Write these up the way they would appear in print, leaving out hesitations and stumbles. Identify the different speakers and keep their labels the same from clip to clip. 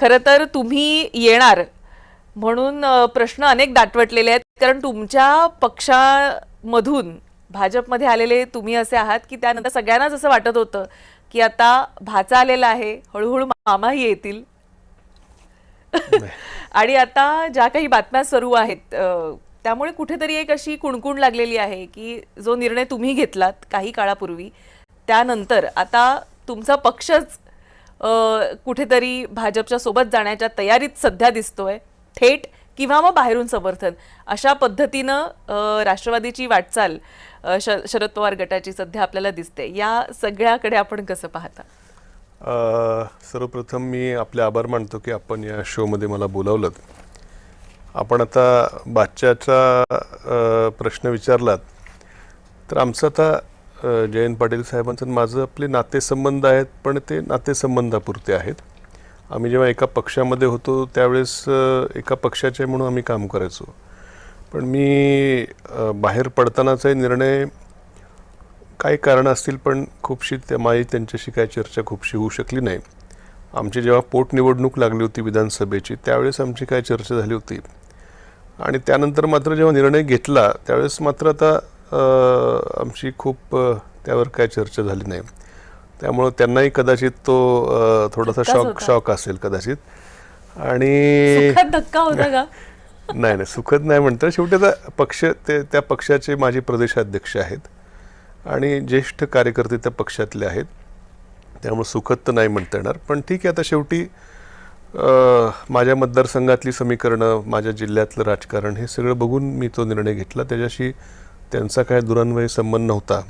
Speaker 1: खरं तर तुम्ही येणार म्हणून प्रश्न अनेक दाटवटलेले आहेत, कारण तुमच्या पक्षामधून भाजपमध्ये आलेले तुम्ही असे आहात की त्यानंतर सगळ्यांनाच असं वाटत होतं की आता भाचा आलेला आहे, हळूहळू मामाही येतील. आणि आता ज्या काही बातम्या सुरू आहेत त्यामुळे कुठेतरी एक अशी कुणकुण लागलेली आहे की जो निर्णय तुम्ही घेतलात काही काळापूर्वी त्यानंतर आता तुमचा पक्षच कुठेतरी भाजपच्या सोबत जाण्याच्या तयारीत सध्या दिसतोय, थेट किंवा मग बाहेरून समर्थन अशा पद्धतीनं राष्ट्रवादीची वाटचाल शरद पवार गटाची सध्या आपल्याला दिसते. या सगळ्याकडे आपण कसं पाहता?
Speaker 2: सर्वप्रथम मी आपले आभार मानतो की आपण या शोमध्ये मला बोलावलं. आपण आता बादशाहचा प्रश्न विचारलात तर आमचं आता जयंत पाटील साहेबांचं माझं आपले नातेसंबंध आहेत, पण ते नातेसंबंधापुरते आहेत. आम्ही जेव्हा एका पक्षामध्ये होतो त्यावेळेस एका पक्षाचे म्हणून आम्ही काम करायचो. पण मी बाहेर पडतानाचा निर्णय काही कारणं असतील पण खूपशी माझी त्यांच्याशी काही चर्चा खूपशी होऊ शकली नाही. आमची जेव्हा पोटनिवडणूक लागली होती विधानसभेची त्यावेळेस आमची काय चर्चा झाली होती आणि त्यानंतर मात्र जेव्हा निर्णय घेतला त्यावेळेस मात्र आता आमची खूप त्यावर काय चर्चा झाली नाही. त्यामुळं त्यांनाही कदाचित तो थोडासा शॉक असेल कदाचित. आणि
Speaker 1: धक्का होता का?
Speaker 2: नाही सुखद नाही म्हणतात. शेवटी आता पक्ष त्या पक्षाचे माजी प्रदेशाध्यक्ष आहेत आणि ज्येष्ठ कार्यकर्ते त्या पक्षातले आहेत, त्यामुळे सुखद तर नाही म्हणता येणार. पण ठीक आहे, आता शेवटी माझ्या मतदारसंघातली समीकरणं, माझ्या जिल्ह्यातलं राजकारण हे सगळं बघून मी तो निर्णय घेतला. त्याच्याशी त्यांचा काय दुरान्वयी संबंध नव्हता.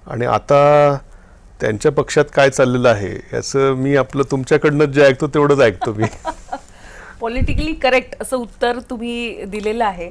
Speaker 2: आणि आता त्यांच्या पक्षात काय चाललेलं आहे याचं मी आपलं तुमच्याकडनं जे ऐकतो तेवढंच ऐकतो मी.
Speaker 1: पॉलिटिकली करेक्ट असं उत्तर तुम्ही दिलेलं आहे.